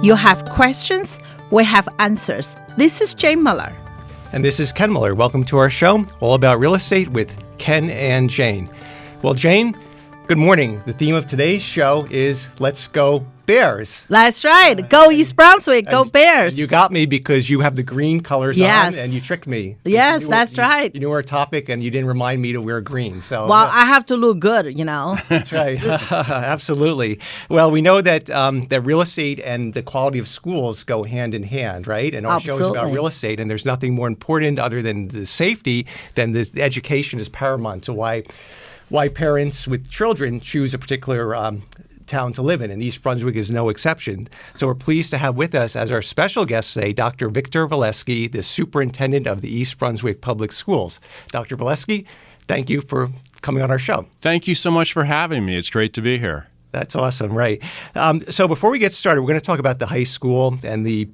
You have questions, we have answers. This is Jane Muller. And this is Ken Muller. Welcome to our show, all about real estate with Ken and Jane. Well, Jane, good morning. The theme of today's show is Let's Go Bears. That's right. Go East Brunswick. Go Bears. You got me because you have the green colors on, and you tricked me. Yes, that's right. You knew our topic, and you didn't remind me to wear green. So, well, I have to look good, you know. That's right. Absolutely. Well, we know that that real estate and the quality of schools go hand in hand, right? And our show is about real estate, and there's nothing more important other than the safety than the education is paramount to why parents with children choose a particular town to live in, and East Brunswick is no exception. So we're pleased to have with us as our special guest today, Dr. Victor Valeski, the Superintendent of the East Brunswick Public Schools. Dr. Valeski, thank you for coming on our show. Thank you so much for having me. It's great to be here. That's awesome, right? So before we get started, we're going to talk about the high school and the,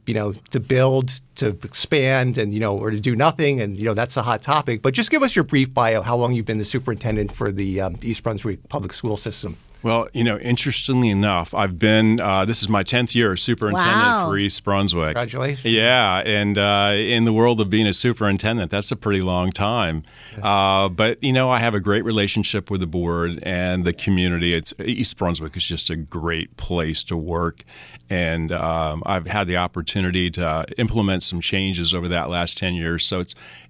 to build, to expand, and, or to do nothing, and, that's a hot topic. But just give us your brief bio, how long you've been the superintendent for the East Brunswick Public School System. Well, interestingly enough, I've been, this is my 10th year as superintendent for East Brunswick. Congratulations. Yeah, and in the world of being a superintendent, that's a pretty long time. But, I have a great relationship with the board and the community. East Brunswick is just a great place to work. And I've had the opportunity to implement some changes over that last 10 years. So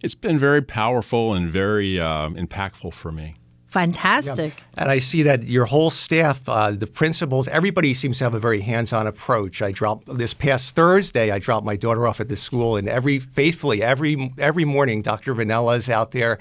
it's been very powerful and very impactful for me. Fantastic. Yeah. And I see that your whole staff, the principals, everybody seems to have a very hands-on approach. This past Thursday, I dropped my daughter off at the school, and every morning, Dr. Vanella's out there.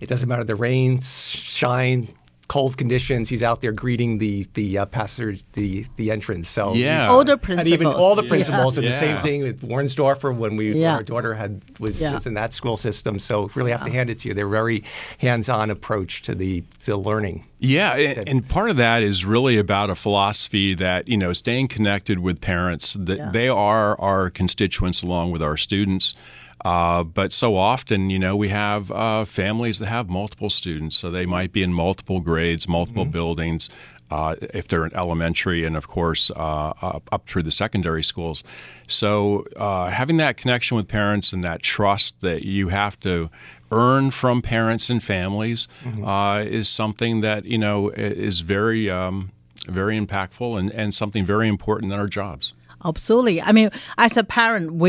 It doesn't matter the rain, shine, cold conditions, he's out there greeting the passengers, the entrance. So yeah, all the principals, and even all the principals, and the same thing with Warrensdorfer when our daughter was in that school system. So really have to hand it to you. They're very hands-on approach to the learning. Yeah, and part of that is really about a philosophy that, staying connected with parents, that they are our constituents along with our students. But so often, we have families that have multiple students, so they might be in multiple grades, multiple buildings, if they're in elementary, and of course up through the secondary schools. So having that connection with parents and that trust that you have to earn from parents and families is something that is very very impactful and something very important in our jobs. Absolutely. I mean, as a parent,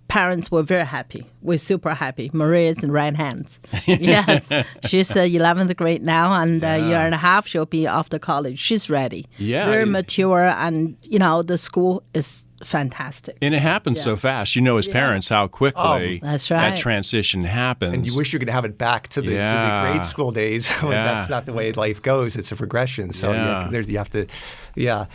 parents were very happy. We're super happy. Maria is in right hands. Yes. She's 11th grade now, and a year and a half she'll be off to college. She's ready. Yeah. Very mature, and, the school is fantastic. And it happens so fast. As parents how quickly that's right. that transition happens. And you wish you could have it back to the grade school days. That's not the way life goes. It's a progression. So you have to... Yeah.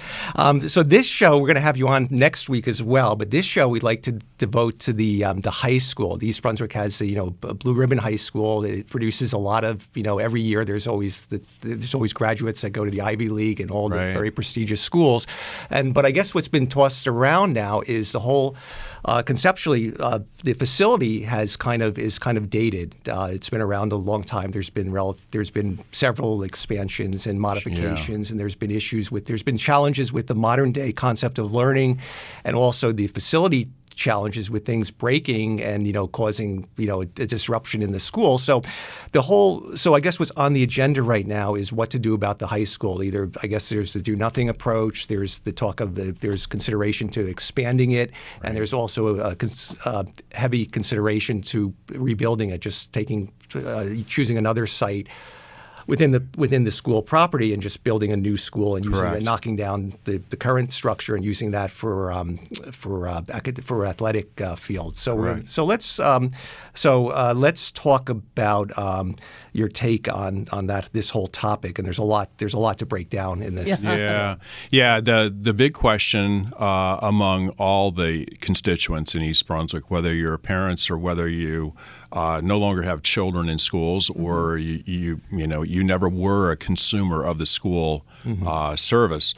So this show, we're going to have you on next week as well. But this show we'd like to devote to the high school. The East Brunswick has a Blue Ribbon High School. It produces a lot of every year. There's always graduates that go to the Ivy League and all the very prestigious schools. But I guess what's been tossed around now is the whole. Conceptually, the facility is kind of dated. It's been around a long time. There's been several expansions and modifications, and there's been challenges with the modern day concept of learning, and also the facility challenges with things breaking and causing a disruption in the school. So I guess what's on the agenda right now is what to do about the high school. Either I guess there's the do nothing approach. There's the talk of there's consideration to expanding it, and there's also a heavy consideration to rebuilding it. Just choosing another site within the school property and just building a new school and knocking down the current structure and using that for athletic fields. So let's talk about your take on this whole topic. And there's a lot to break down in this. Yeah. The big question among all the constituents in East Brunswick, whether you're parents or whether you no longer have children in schools, or you never were a consumer of the school service,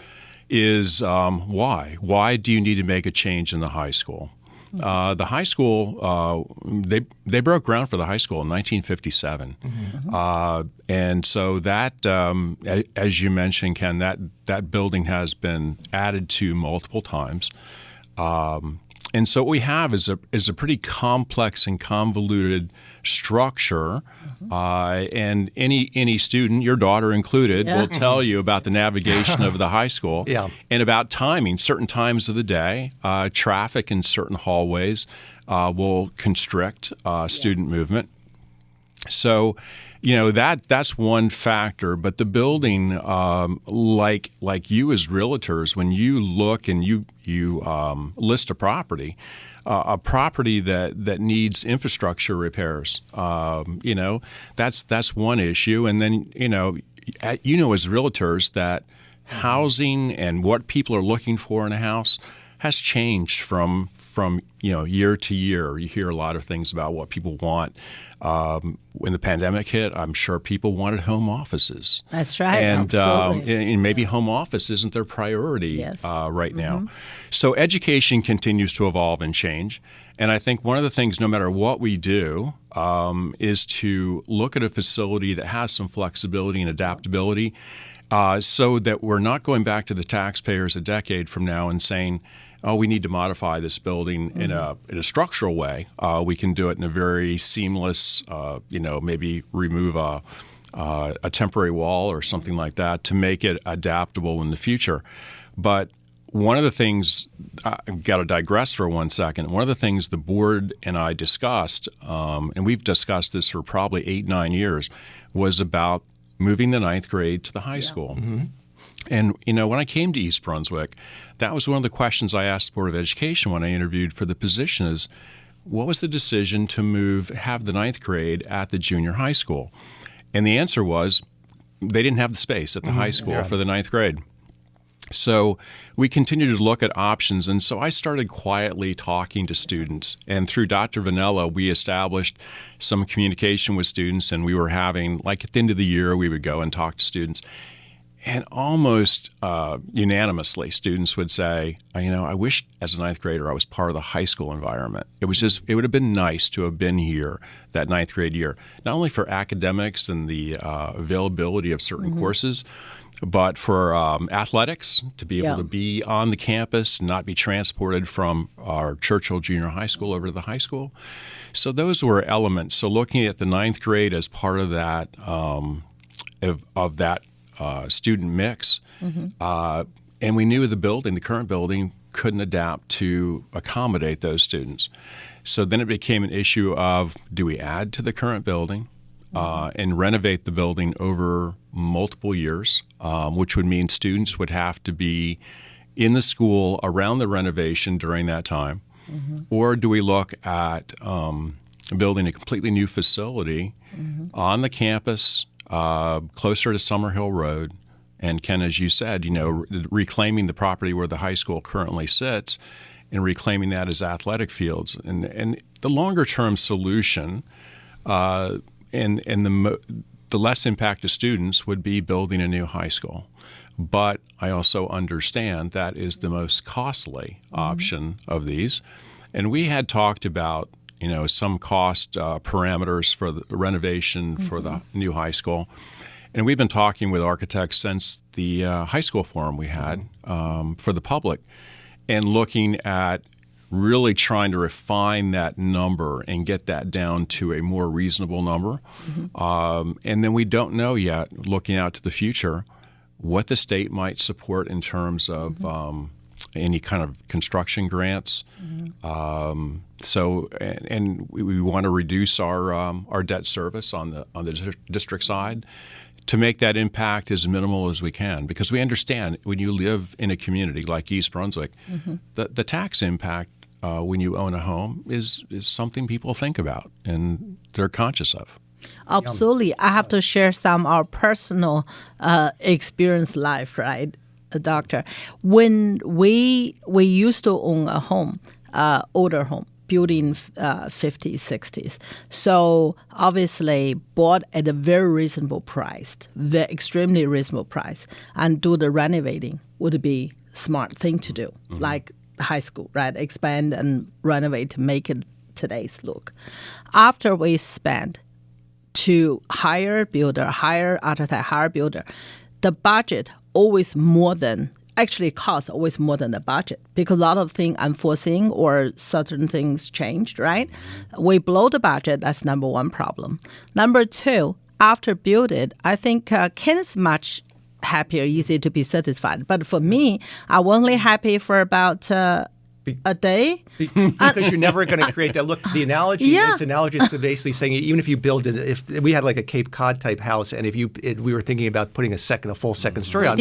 is why? Why do you need to make a change in the high school? The high school, they broke ground for the high school in 1957. And so that, as you mentioned, Ken, that building has been added to multiple times. And so what we have is a pretty complex and convoluted structure, and any student, your daughter included, will tell you about the navigation of the high school and about timing, certain times of the day. Traffic in certain hallways will constrict student movement. So, that's one factor. But the building, like you as realtors, when you look and you list a property that needs infrastructure repairs, that's one issue. And then as realtors that housing and what people are looking for in a house has changed from year to year. You hear a lot of things about what people want. When the pandemic hit, I'm sure people wanted home offices. That's right. And, absolutely. and maybe home office isn't their priority right now. So education continues to evolve and change. And I think one of the things, no matter what we do, is to look at a facility that has some flexibility and adaptability, so that we're not going back to the taxpayers a decade from now and saying, oh, we need to modify this building in a structural way. We can do it in a very seamless, maybe remove a temporary wall or something like that to make it adaptable in the future. But one of the things, I've got to digress for 1 second, one of the things the board and I discussed, and we've discussed this for probably 8-9 years, was about moving the 9th grade to the high school. And, when I came to East Brunswick, that was one of the questions I asked the Board of Education when I interviewed for the position is, what was the decision to have the 9th grade at the junior high school? And the answer was they didn't have the space at the high school for the 9th grade. So we continued to look at options, and so I started quietly talking to students. And through Dr. Vanella, we established some communication with students, and we were having, like at the end of the year, we would go and talk to students. And almost unanimously, students would say, I wish as a 9th grader I was part of the high school environment. It would have been nice to have been here that 9th grade year, not only for academics and the availability of certain courses, but for athletics, to be able to be on the campus and not be transported from our Churchill Junior High School over to the high school. So those were elements. So looking at the 9th grade as part of that, of that student mix, and we knew the current building couldn't adapt to accommodate those students. So then it became an issue of, do we add to the current building and renovate the building over multiple years, which would mean students would have to be in the school around the renovation during that time, or do we look at building a completely new facility on the campus, closer to Summerhill Road, and Ken, as you said, reclaiming the property where the high school currently sits and reclaiming that as athletic fields. And the longer-term solution, and the less impact to students would be building a new high school. But I also understand that is the most costly option of these. And we had talked about some cost parameters for the renovation for the new high school. And we've been talking with architects since the high school forum we had for the public and looking at really trying to refine that number and get that down to a more reasonable number. And then we don't know yet, looking out to the future, what the state might support in terms of any kind of construction grants. So we want to reduce our debt service on the district side to make that impact as minimal as we can, because we understand when you live in a community like East Brunswick, the tax impact when you own a home is something people think about and they're conscious of. Absolutely. I have to share some of our personal experience life, right, Doctor? When we used to own a home, older home, built in 50s, 60s. So obviously bought at a very reasonable price, extremely reasonable price, and do the renovating would be smart thing to do, like high school, right? Expand and renovate to make it today's look. After we spent to hire builder, hire architect, hire builder, the budget always more than actually cost always more than the budget because a lot of things unforeseen or certain things changed, right? We blow the budget. That's number one problem. Number two, after build it, I think kids much happier, easier to be satisfied. But for me, I was only happy for about a day. Because you're never going to create that. Look, the analogy, it's analogous to basically saying even if you build it, if we had like a Cape Cod type house and if we were thinking about putting a full second story on,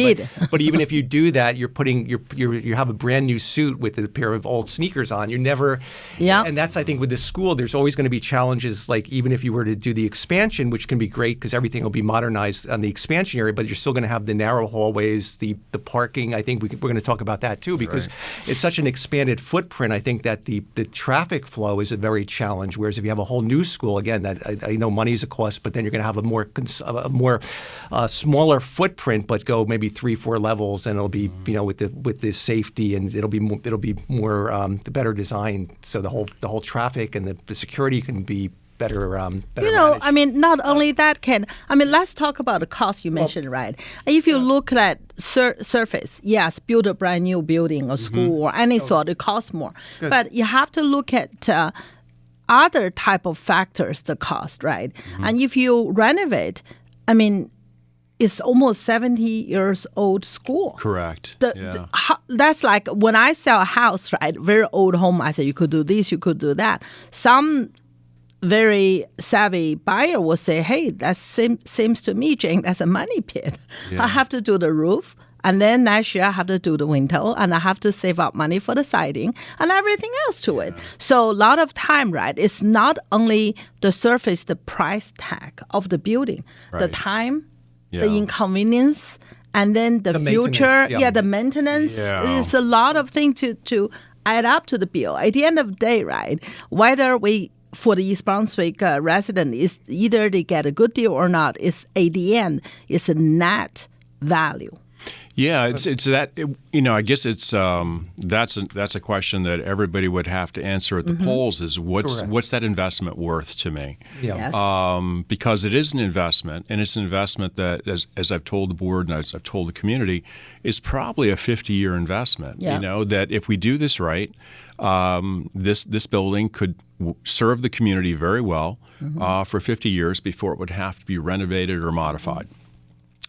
but even if you do that, you're putting, you have a brand new suit with a pair of old sneakers on. You're never, and that's, I think with this school, there's always going to be challenges, like even if you were to do the expansion, which can be great because everything will be modernized on the expansion area, but you're still going to have the narrow hallways, the parking. I think we're going to talk about that too because it's such an expanded footprint. I think that the traffic flow is a very challenge. Whereas if you have a whole new school, again, that I know money's a cost, but then you're going to have a more smaller footprint, but go maybe 3-4 levels, and it'll be with the safety, and it'll be more the better design. So the whole traffic and the security can be better managed. I mean, not only that let's talk about the cost you mentioned, right? If you look at surface, yes, build a brand new building or school or any sort, it costs more. Good. But you have to look at other type of factors, the cost, right? And if you renovate, it's almost 70 years old school. Correct. That's like when I sell a house, right? Very old home, I say you could do this, you could do that. Some very savvy buyer will say, hey, that seems to me, Jane, that's a money pit. I have to do the roof, and then next year I have to do the window, and I have to save up money for the siding and everything else to it. So a lot of time, right, it's not only the surface, the price tag of the building, the time, the inconvenience, and then the future, the maintenance. It's a lot of things to add up to the bill. At the end of the day, right, whether for the East Brunswick resident, is either they get a good deal or not. It's at the end, it's a net value. Yeah, it's that. I guess it's that's a question that everybody would have to answer at the polls. Is what's that investment worth to me? Yes. Because it is an investment, and it's an investment that, as I've told the board and as I've told the community, is probably a 50-year investment. Yeah. That if we do this right, this building could serve the community very well for 50 years before it would have to be renovated or modified.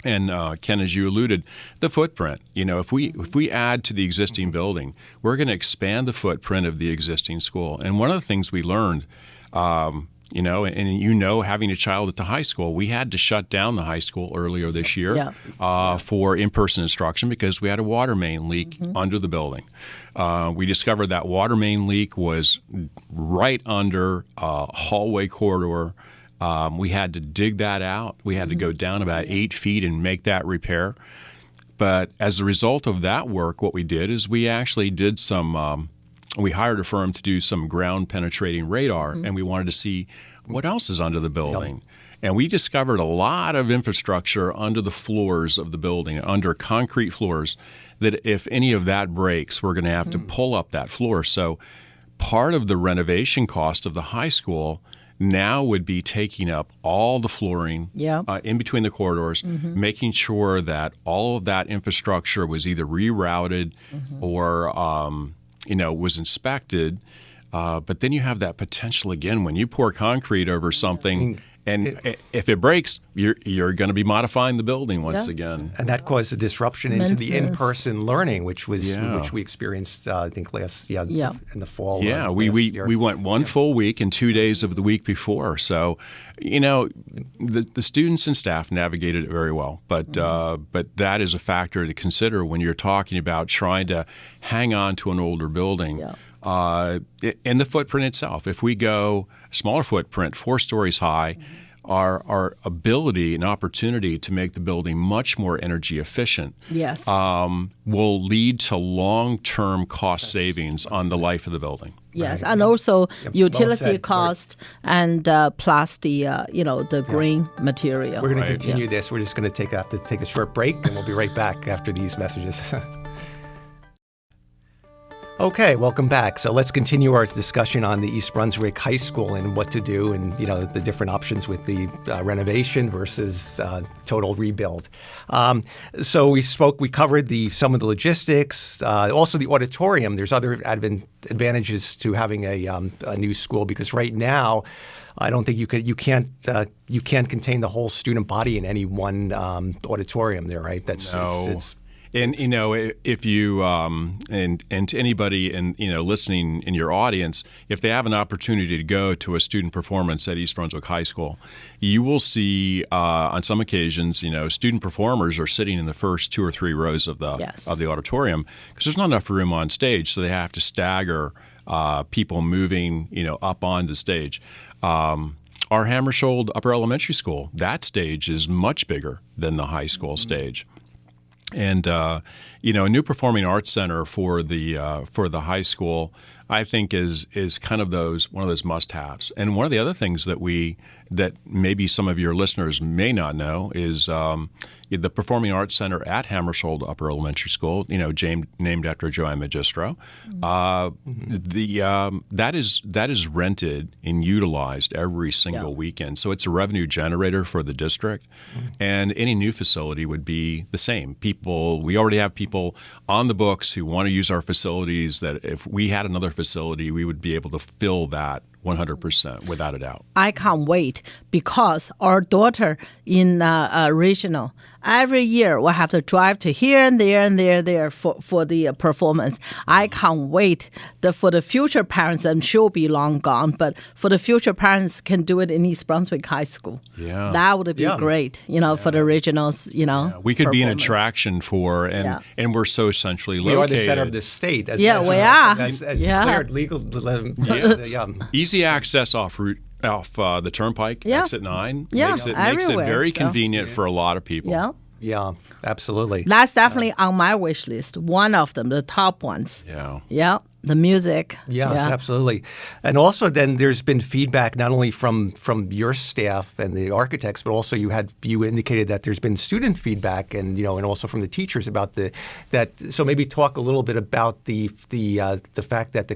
And Ken, as you alluded, the footprint. If we add to the existing building, we're going to expand the footprint of the existing school. And one of the things we learned, having a child at the high school, we had to shut down the high school earlier this year for in-person instruction because we had a water main leak under the building. We discovered that water main leak was right under a hallway corridor. We had to dig that out. We had to go down about 8 feet and make that repair. But as a result of that work, what we did is we actually did we hired a firm to do some ground penetrating radar, and we wanted to see what else is under the building. And we discovered a lot of infrastructure under the floors of the building, under concrete floors, that if any of that breaks, we're going to have to pull up that floor. So part of the renovation cost of the high school now would be taking up all the flooring in between the corridors, making sure that all of that infrastructure was either rerouted or was inspected. But then you have that potential again when you pour concrete over something. And if it breaks, you're going to be modifying the building once again, and that caused a disruption into the in-person learning, which we experienced, I think, last in the fall. Yeah, we went one full week and 2 days of the week before. So, the students and staff navigated it very well, but that is a factor to consider when you're talking about trying to hang on to an older building. Yeah. And the footprint itself. If we go smaller footprint, 4 stories high, our ability and opportunity to make the building much more energy efficient will lead to long-term cost savings on the life of the building. Yes, and also utility cost and plus the green material. We're going to continue this. We're just going to have to take a short break, and we'll be right back after these messages. Okay, welcome back. So let's continue our discussion on the East Brunswick High School and what to do, and the different options with the renovation versus total rebuild. So we covered some of the logistics, also the auditorium. There's other advantages to having a new school, because right now, I don't think you can't contain the whole student body in any one auditorium there, right? No. And if you and to anybody listening in your audience, if they have an opportunity to go to a student performance at East Brunswick High School, you will see on some occasions, student performers are sitting in the first 2 or 3 rows of the auditorium, because there's not enough room on stage, so they have to stagger people moving up on the stage. Our Hammersholt Upper Elementary School, that stage is much bigger than the high school stage. And a new performing arts center for the high school, I think is kind of one of those must-haves. And one of the other things that maybe some of your listeners may not know is the Performing Arts Center at Hammersholt Upper Elementary School, named after Joanne Magistro. That is rented and utilized every single weekend. So it's a revenue generator for the district. And any new facility would be the same. We already have people on the books who want to use our facilities, that if we had another facility, we would be able to fill that 100%, without a doubt. I can't wait, because our daughter in regional, every year we'll have to drive to here and there for the performance. I can't wait for the future parents, and she'll be long gone, but for the future parents can do it in East Brunswick High School. Yeah. That would be great, for the regionals, Yeah. We could be an attraction for, and we're so centrally located. We are the center of the state. We are. As cleared legal. Easy access off the turnpike, exit 9. Makes it very convenient for a lot of people. Yeah, absolutely. That's definitely on my wish list. One of them, the top ones. Yeah. The music. Yes, absolutely. And also then there's been feedback not only from your staff and the architects, but also you indicated that there's been student feedback and and also from the teachers about that. So maybe talk a little bit about the fact that the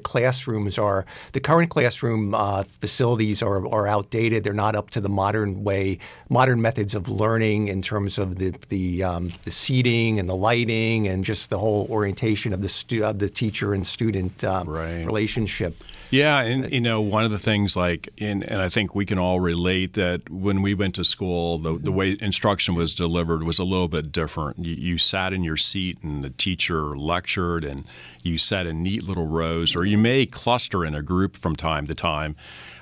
current classroom facilities are outdated. They're not up to the modern methods of learning in terms of the seating and the lighting and just the whole orientation of the teacher and student relationship. Yeah, and one of the things and I think we can all relate that when we went to school, the way instruction was delivered was a little bit different. You sat in your seat and the teacher lectured, and you sat in neat little rows, or you may cluster in a group from time to time.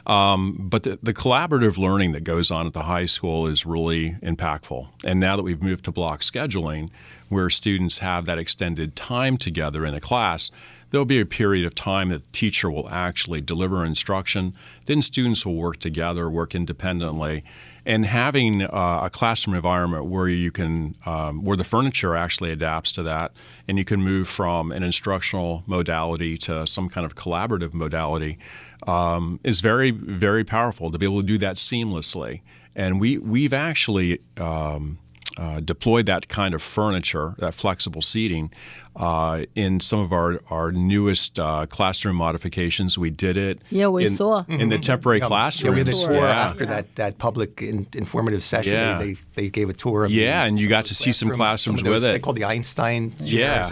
But the collaborative learning that goes on at the high school is really impactful. And now that we've moved to block scheduling, where students have that extended time together in a class, there'll be a period of time that the teacher will actually deliver instruction. Then students will work together, work independently. And having a classroom environment where you can, where the furniture actually adapts to that, and you can move from an instructional modality to some kind of collaborative modality, is very, very powerful to be able to do that seamlessly. And we've actually deployed that kind of furniture, that flexible seating, in some of our newest classroom modifications. We did it. Yeah, we saw in the temporary classrooms. We did a tour after that public informative session. They gave a tour of and you got to see some classrooms with it. They called the Einstein chairs.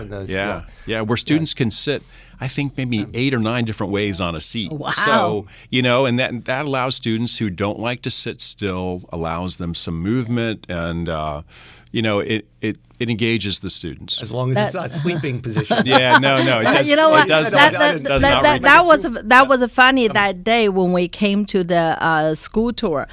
Where students can sit, I think maybe 8 or 9 different ways on a seat. Wow. So, and that allows students who don't like to sit still, allows them some movement, and it engages the students. As long as it's not a sleeping position. No, it does. You know what? It does not. That was funny that day when we came to the school tour.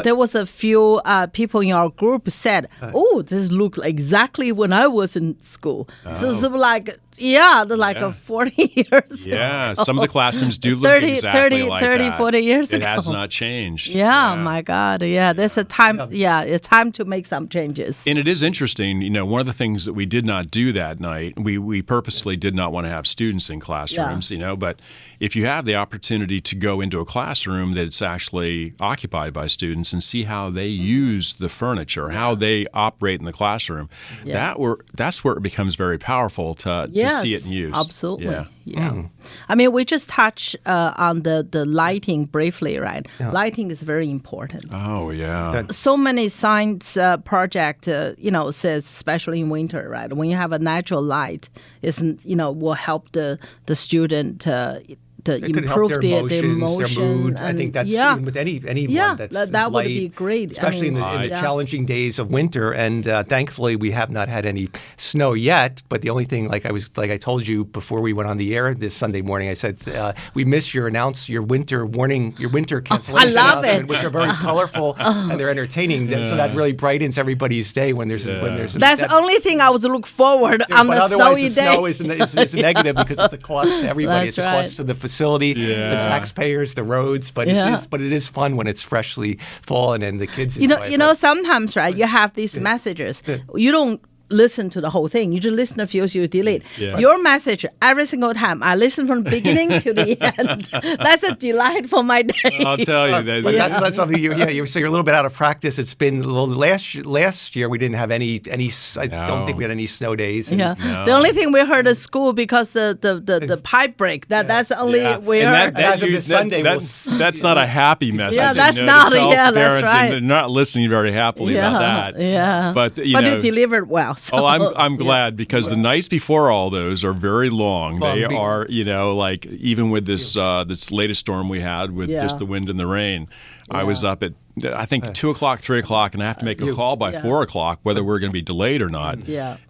There was a few people in our group said, "Oh, this looks exactly when I was in school." So it's like. Yeah, like 40 years ago. Some of the classrooms do look 30, exactly 30, like 30, that. 40 years ago. It has not changed. Yeah, my God. Yeah, there's a time. Yeah, it's time to make some changes. And it is interesting. One of the things that we did not do that night, we purposely did not want to have students in classrooms, but if you have the opportunity to go into a classroom that's actually occupied by students and see how they use the furniture, how they operate in the classroom, that's where it becomes very powerful to see it in use. Absolutely. Yeah. I mean, we just touched on the lighting briefly, right? Yeah. Lighting is very important. Oh, yeah. So many science project, says, especially in winter, right? When you have a natural light, will help the student to improve their emotion, their mood. I think that's with anyone that's that light, would be great, especially in the challenging days of winter. And thankfully, we have not had any snow yet. But the only thing, like I told you before we went on the air this Sunday morning, I said we miss your winter warning, your winter cancellation announcement, which are very colorful and they're entertaining. So that really brightens everybody's day when there's. That's the only thing I was look forward on the snowy day. Snow is negative because it's a cost to everybody. It's a cost to the facility, the taxpayers, the roads, but it is fun when it's freshly fallen and the kids enjoy it. Sometimes, right, you have these messages. You don't listen to the whole thing. You just listen a few, you delete. Your message, every single time, I listen from the beginning to the end. That's a delight for my day. I'll tell you. That's something so you're a little bit out of practice. It's been last year we didn't have any I don't think we had any snow days. No. The only thing we heard at school because the pipe break. That's the only we heard. That's not a happy message. Yeah, that's not. That's right. They're not listening very happily about that. Yeah. But you delivered well. So, I'm glad because the nights before all those are very long. They are, like even with this latest storm we had with just the wind and the rain. I was up at I think 2 o'clock, 3 o'clock, and I have to make a call by 4 o'clock whether we're going to be delayed or not.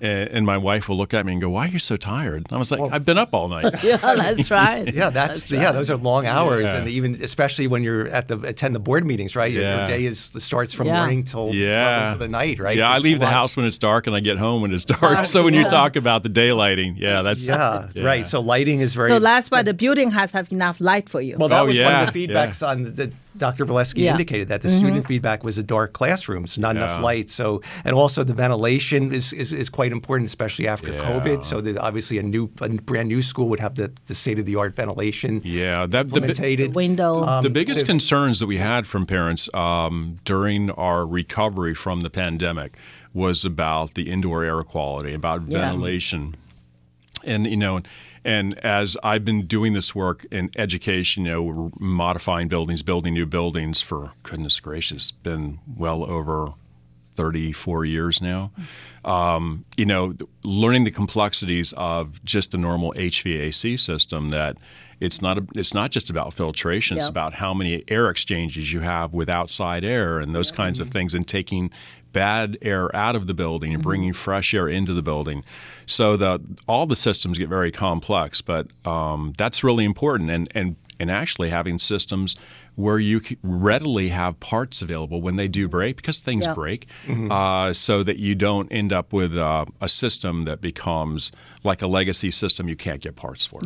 And my wife will look at me and go, "Why are you so tired?" And I was like, "I've been up all night." That's right. Those are long hours, and even especially when you're attend the board meetings, right? Your day starts from morning till into the night, right? Yeah, I leave the house when it's dark, and I get home when it's dark. So when you talk about the day lighting, that's right. So lighting is very. So that's why the building has to have enough light for you. Well, that was one of the feedbacks on the. Dr. Valeski indicated that the student feedback was a dark classrooms, not enough light. So, and also the ventilation is quite important, especially after COVID. So that obviously a brand new school would have the state of the art ventilation. Implemented. The window. The biggest concerns that we had from parents during our recovery from the pandemic was about the indoor air quality, about ventilation, and And as I've been doing this work in education, we're modifying buildings, building new buildings for, goodness gracious, been well over 34 years now. Learning the complexities of just the normal HVAC system, that it's not just about filtration. It's about how many air exchanges you have with outside air and those kinds of things, and taking bad air out of the building and bringing fresh air into the building. So all the systems get very complex, but that's really important. And actually having systems where you readily have parts available when they do break, because things break, so that you don't end up with a system that becomes like a legacy system you can't get parts for.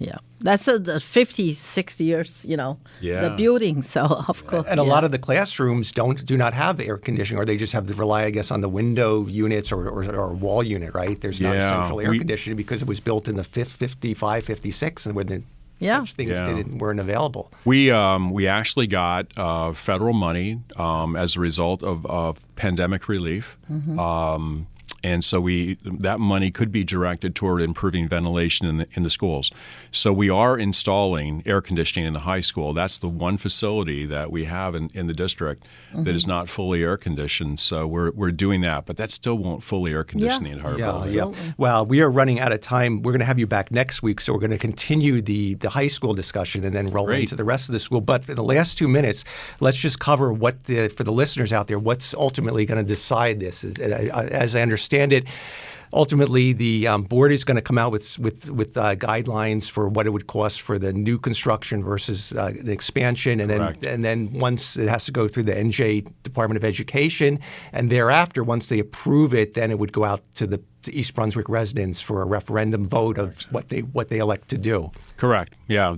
Yeah, that's the 50, 60 years, the building. So, of course. And a lot of the classrooms do not have air conditioning, or they just have to rely, I guess, on the window units or a wall unit, right? There's not central air conditioning because it was built in the 55, 56, and where such things weren't available. We actually got federal money as a result of pandemic relief. And so that money could be directed toward improving ventilation in the schools. So we are installing air conditioning in the high school. That's the one facility that we have in the district that is not fully air conditioned. So we're doing that, but that still won't fully air condition the entire building. Well, we are running out of time. We're going to have you back next week, so we're going to continue the high school discussion and then roll into the rest of the school. But for the last 2 minutes, let's just cover for the listeners out there, what's ultimately going to decide this. As I understand it, ultimately the board is going to come out with guidelines for what it would cost for the new construction versus the expansion, and then once it has to go through the NJ Department of Education, and thereafter, once they approve it, then it would go out to the East Brunswick residents for a referendum vote of what they elect to do. Correct. Yeah.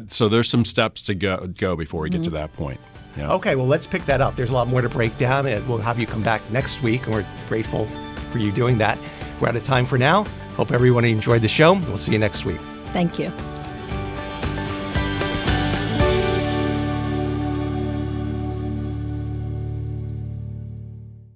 So there's some steps to go before we get to that point. Yeah. Okay. Well, let's pick that up. There's a lot more to break down, and we'll have you come back next week, and we're grateful for you doing that. We're out of time for now. Hope everyone enjoyed the show. We'll see you next week. Thank you.